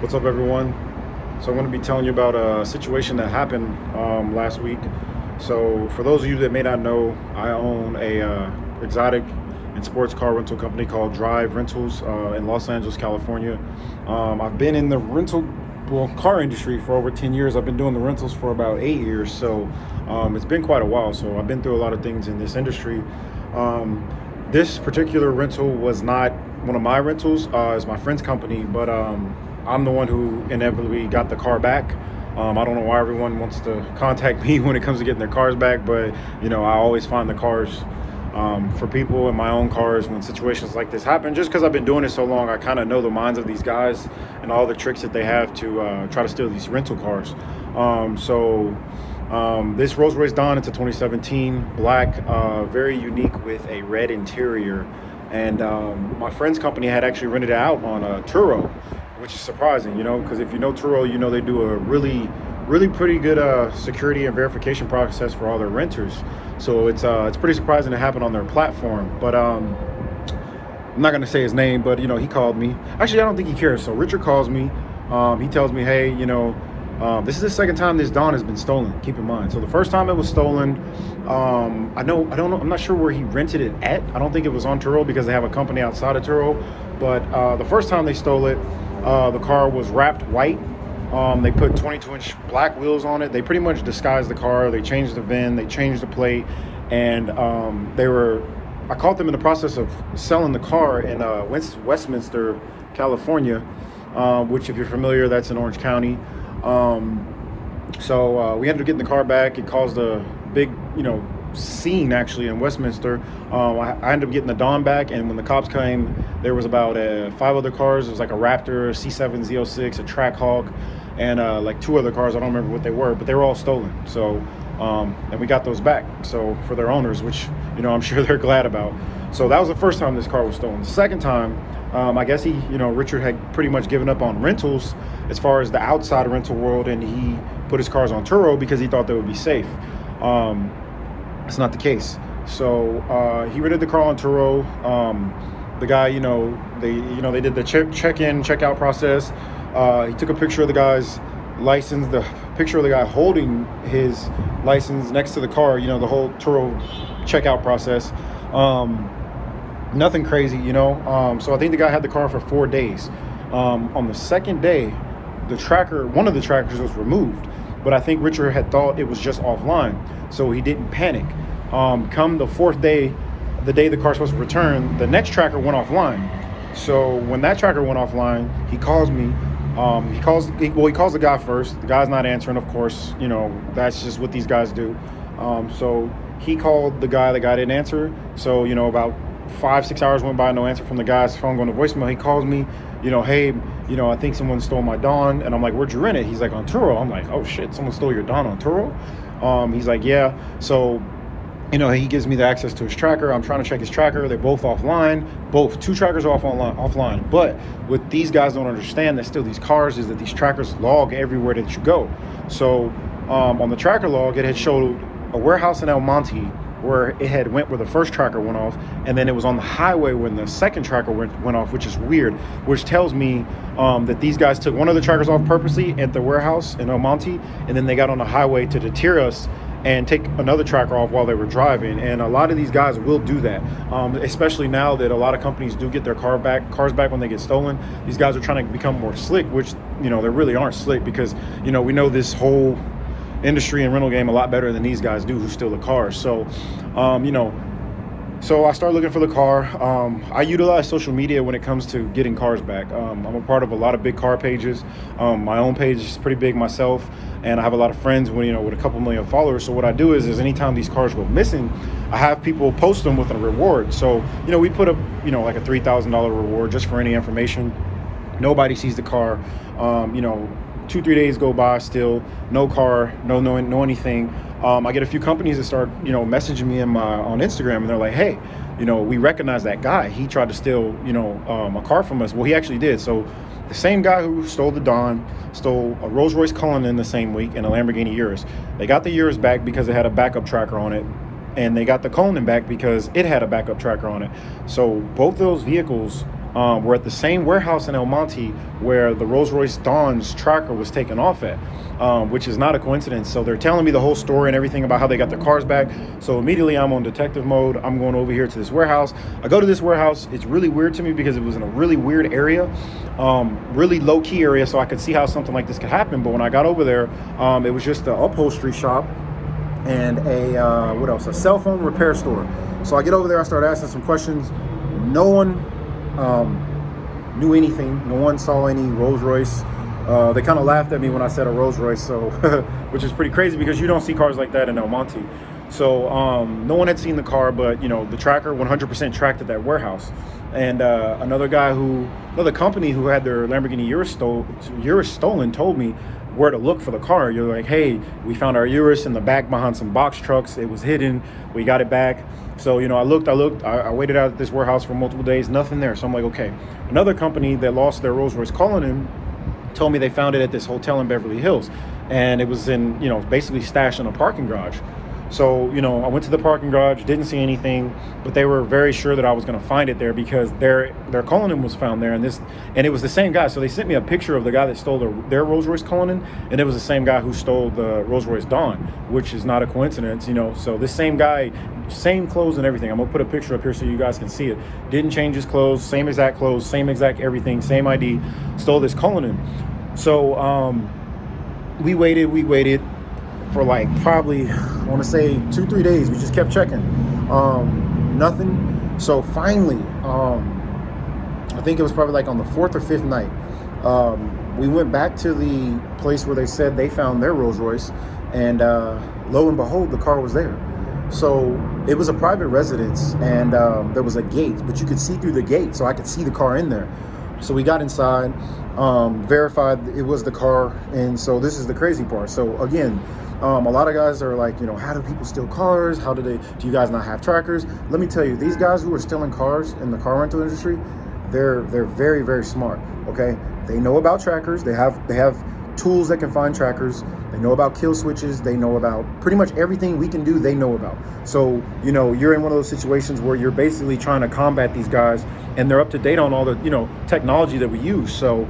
What's up, everyone? So I'm going to be telling you about a situation that happened last week. So for those of you that may not know, I own a exotic and sports car rental company called Drive Rentals in Los Angeles, California. I've been in the car industry for over 10 years. I've been doing the rentals for about 8 years. So it's been quite a while. So I've been through a lot of things in this industry. This particular rental was not one of my rentals. It's my friend's company, but I'm the one who inevitably got the car back. I don't know why everyone wants to contact me when it comes to getting their cars back, but I always find the cars for people in my own cars when situations like this happen. Just because I've been doing it so long, I kind of know the minds of these guys and all the tricks that they have to try to steal these rental cars. This Rolls Royce Dawn, it's a 2017 black, very unique with a red interior. And my friend's company had actually rented it out on TURO, which is surprising, because if you know TURO, they do a really pretty good security and verification process for all their renters. So it's pretty surprising to happen on their platform. But I'm not going to say his name, but he called me. Actually, I don't think he cares. So Richard calls me. He tells me, hey, this is the second time this Dawn has been stolen. Keep in mind. So the first time it was stolen, I don't know. I'm not sure where he rented it at. I don't think it was on Turo because they have a company outside of Turo. But the first time they stole it, the car was wrapped white. They put 22-inch black wheels on it. They pretty much disguised the car. They changed the VIN. They changed the plate, and I caught them in the process of selling the car in Westminster, California, which, if you're familiar, that's in Orange County. We ended up getting the car back. It caused a big, scene actually in Westminster. I ended up getting the Dawn back, and when the cops came, there was about 5 other cars. It was like a Raptor, a C7 Z06, a Trackhawk, and like 2 other cars. I don't remember what they were, but they were all stolen. So, and we got those back. So for their owners, which I'm sure they're glad about. So that was the first time this car was stolen. The second time, I guess Richard had pretty much given up on rentals as far as the outside rental world, and he put his cars on Turo because he thought they would be safe. It's not the case. So he rented the car on Turo. The guy, they did the check-in, check-out process. He took a picture of the guy's license, the picture of the guy holding his license next to the car, the whole Turo checkout process. Nothing crazy, So I think the guy had the car for 4 days. On the second day, one of the trackers was removed, but I think Richard had thought it was just offline, so he didn't panic. Come the 4th day, the day the car's supposed to return, the next tracker went offline. So when that tracker went offline, he calls me. He calls the guy first. The guy's not answering, of course. That's just what these guys do. So he called the guy. The guy didn't answer. So about 5-6 hours went by, no answer from the guy's phone going to voicemail. He calls me, hey, I think someone stole my Dawn. And I'm like, where'd you rent it? He's like, on Turo. I'm like, oh shit, someone stole your Dawn on Turo? He's like, yeah. So, he gives me the access to his tracker. I'm trying to check his tracker. They're both offline. Two trackers are offline. But what these guys don't understand that steal these cars is that these trackers log everywhere that you go. So on the tracker log, it had showed a warehouse in El Monte where it had went where the first tracker went off, and then it was on the highway when the second tracker went off, which is weird, which tells me that these guys took one of the trackers off purposely at the warehouse in El Monte, and then they got on the highway to deter us and take another tracker off while they were driving. And a lot of these guys will do that, especially now that a lot of companies do get their cars back when they get stolen. These guys are trying to become more slick, which they really aren't slick, because we know this whole industry and rental game a lot better than these guys do who steal the cars. So so I started looking for the car. I utilize social media when it comes to getting cars back. I'm a part of a lot of big car pages. My own page is pretty big myself, and I have a lot of friends with a couple million followers. So what I do is anytime these cars go missing, I have people post them with a reward. So we put up like a $3,000 reward just for any information. Nobody sees the car. 2-3 days go by, still no car, no anything. I get a few companies that start messaging me on Instagram, and they're like, hey, we recognize that guy. He tried to steal a car from us. Well, he actually did. So the same guy who stole the Dawn stole a Rolls Royce Cullinan the same week and a Lamborghini Urus. They got the Urus back because it had a backup tracker on it, and they got the Cullinan back because it had a backup tracker on it. So both those vehicles were at the same warehouse in El Monte where the Rolls-Royce Dawn's tracker was taken off at, which is not a coincidence. So they're telling me the whole story and everything about how they got their cars back. So immediately I'm on detective mode. I'm going over here to this warehouse. I go to this warehouse. It's really weird to me because it was in a really weird area, really low-key area, so I could see how something like this could happen. But when I got over there, it was just an upholstery shop and a cell phone repair store. So I get over there, I start asking some questions. No one knew anything. No one saw any Rolls Royce. They kind of laughed at me when I said a Rolls Royce, so which is pretty crazy because you don't see cars like that in El Monte. So no one had seen the car, but the tracker 100% tracked at that warehouse. And another company who had their Lamborghini Urus stolen told me where to look for the car. You're like, hey, we found our Urus in the back behind some box trucks. It was hidden. We got it back. So, I looked. I waited out at this warehouse for multiple days. Nothing there. So I'm like, okay. Another company that lost their Rolls Royce Cullinan told me they found it at this hotel in Beverly Hills. And it was in, basically stashed in a parking garage. So, I went to the parking garage, didn't see anything, but they were very sure that I was going to find it there because their Cullinan was found there, and it was the same guy. So they sent me a picture of the guy that stole their Rolls-Royce Cullinan, and it was the same guy who stole the Rolls-Royce Dawn, which is not a coincidence, So this same guy, same clothes and everything. I'm going to put a picture up here so you guys can see it. Didn't change his clothes, same exact clothes, same exact everything, same ID, stole this Cullinan. So we waited for like probably, I want to say 2-3 days. We just kept checking, nothing. So finally, I think it was probably like on the 4th or 5th night, we went back to the place where they said they found their Rolls Royce, and lo and behold, the car was there. So it was a private residence, and there was a gate, but you could see through the gate, so I could see the car in there. So we got inside, verified it was the car, and so this is the crazy part. So again, a lot of guys are like, how do people steal cars? Do you guys not have trackers? Let me tell you, these guys who are stealing cars in the car rental industry, they're very, very smart. Okay, they know about trackers. They have tools that can find trackers. They know about kill switches. They know about pretty much everything we can do. They know about. So you're in one of those situations where you're basically trying to combat these guys, and they're up to date on all the technology that we use. So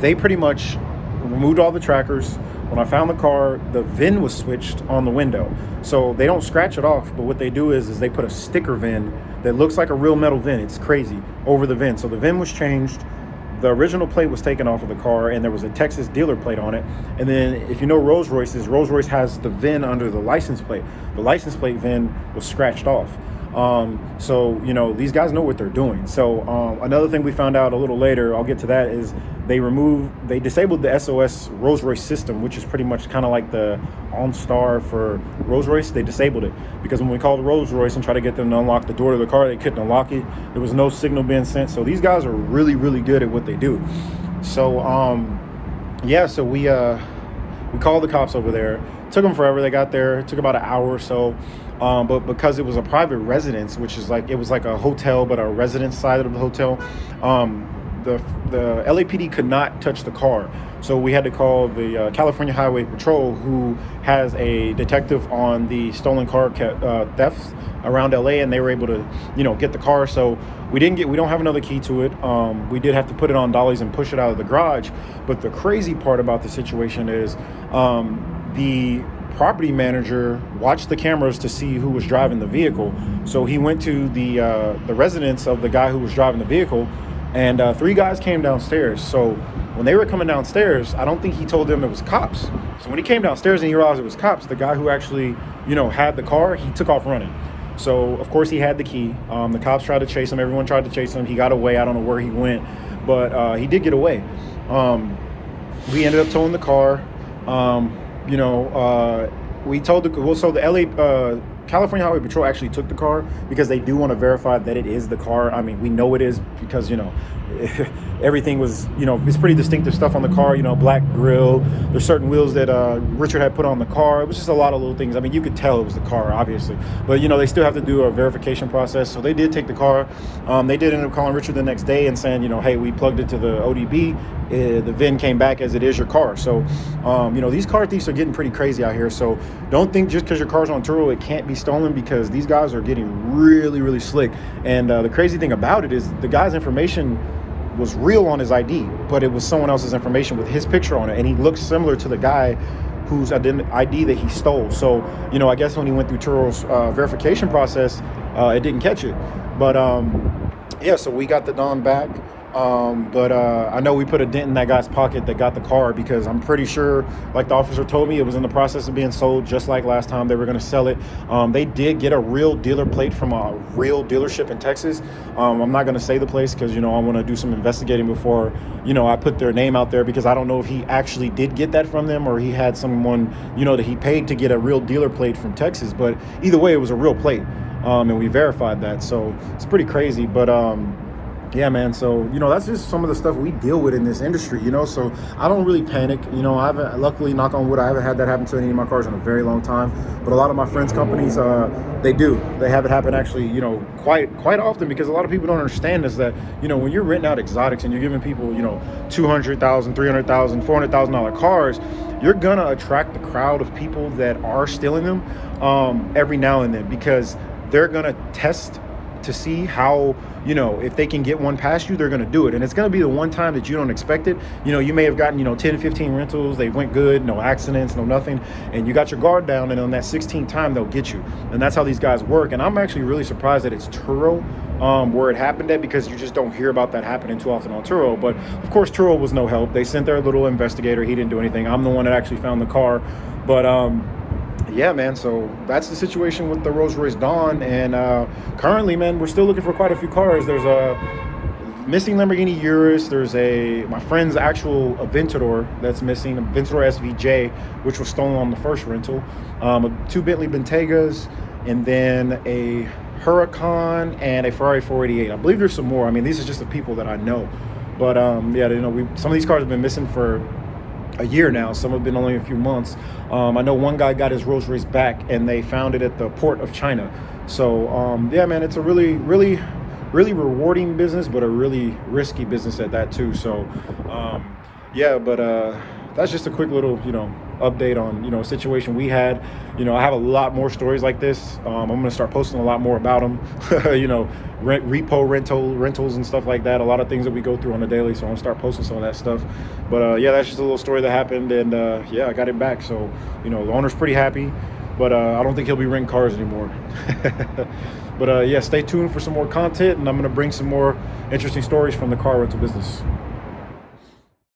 they pretty much removed all the trackers. When I found the car, the VIN was switched on the window. So they don't scratch it off, but what they do is they put a sticker VIN that looks like a real metal VIN. It's crazy, over the VIN. So the VIN was changed. The original plate was taken off of the car, and there was a Texas dealer plate on it. And then if you know Rolls-Royce has the VIN under the license plate. The license plate VIN was scratched off. So these guys know what they're doing. So another thing we found out a little later, I'll get to that, is they disabled the SOS Rolls-Royce system, which is pretty much kind of like the OnStar for Rolls-Royce. They disabled it because when we called Rolls-Royce and tried to get them to unlock the door to the car, they couldn't unlock it. There was no signal being sent. So these guys are really, really good at what they do. So so we called the cops over there. It took them forever. They got there. It took about an hour or so. But because it was a private residence, which is it was like a hotel, but a residence side of the hotel, the LAPD could not touch the car. So we had to call the California Highway Patrol, who has a detective on the stolen car thefts around LA, and they were able to, get the car. So we don't have another key to it. We did have to put it on dollies and push it out of the garage. But the crazy part about the situation is, the property manager watched the cameras to see who was driving the vehicle. So he went to the residence of the guy who was driving the vehicle, and 3 guys came downstairs. So when they were coming downstairs, I don't think he told them it was cops. So when he came downstairs and he realized it was cops, the guy who actually, had the car, he took off running. So of course he had the key. The cops tried to chase him. Everyone tried to chase him. He got away. I don't know where he went, but he did get away. We ended up towing the car. We told the LA California Highway Patrol actually took the car because they do want to verify that it is the car. I mean, we know it is because everything was, it's pretty distinctive stuff on the car, black grill. There's certain wheels that Richard had put on the car. It was just a lot of little things. I mean, you could tell it was the car, obviously. But, they still have to do a verification process. So they did take the car. They did end up calling Richard the next day and saying, hey, we plugged it to the ODB. The VIN came back as it is your car. So, these car thieves are getting pretty crazy out here. So don't think just because your car's on Turo, it can't be stolen, because these guys are getting really, really slick. And the crazy thing about it is the guy's information was real on his ID, but it was someone else's information with his picture on it, and he looks similar to the guy whose ID that he stole. So, I guess when he went through Turo's verification process, it didn't catch it. But yeah, so we got the Don back. But I know we put a dent in that guy's pocket that got the car, because I'm pretty sure, like the officer told me, it was in the process of being sold just like last time. They were going to sell it. They did get a real dealer plate from a real dealership in Texas. I'm not going to say the place because, I want to do some investigating before, I put their name out there, because I don't know if he actually did get that from them or he had someone, that he paid to get a real dealer plate from Texas. But either way, it was a real plate. And we verified that. So it's pretty crazy. But, yeah, man. So, that's just some of the stuff we deal with in this industry, so I don't really panic. I haven't, luckily, knock on wood, I haven't had that happen to any of my cars in a very long time. But a lot of my friends' companies, they do. They have it happen actually, quite often, because a lot of people don't understand is that, when you're renting out exotics and you're giving people, $200,000, $300,000, $400,000 cars, you're going to attract the crowd of people that are stealing them every now and then, because they're going to test to see how, if they can get one past you, they're going to do it. And it's going to be the one time that you don't expect it. You may have gotten, 10, 15 rentals. They went good, no accidents, no nothing. And you got your guard down, and on that 16th time, they'll get you. And that's how these guys work. And I'm actually really surprised that it's Turo where it happened at, because you just don't hear about that happening too often on Turo. But of course, Turo was no help. They sent their little investigator. He didn't do anything. I'm the one that actually found the car. But, yeah, man, so that's the situation with the Rolls-Royce Dawn. And currently, man, we're still looking for quite a few cars. There's a missing Lamborghini Urus. There's my friend's actual Aventador that's missing, Aventador SVJ, which was stolen on the first rental. 2 Bentley Bentegas, and then a Huracan and a Ferrari 488. I believe there's some more. I mean, these are just the people that I know. But yeah, some of these cars have been missing for a year now. Some have been only a few months. I know one guy got his Rolls Royce back, and they found it at the port of China. So yeah, man, it's a really, really, really rewarding business, but a really risky business at that too. So yeah, but that's just a quick little update on a situation we had. I have a lot more stories like this. I'm gonna start posting a lot more about them. Rentals and stuff like that. A lot of things that we go through on a daily. So I'm gonna start posting some of that stuff. But yeah, that's just a little story that happened, and yeah, I got it back. So the owner's pretty happy, but I don't think he'll be renting cars anymore. But yeah, stay tuned for some more content, and I'm gonna bring some more interesting stories from the car rental business.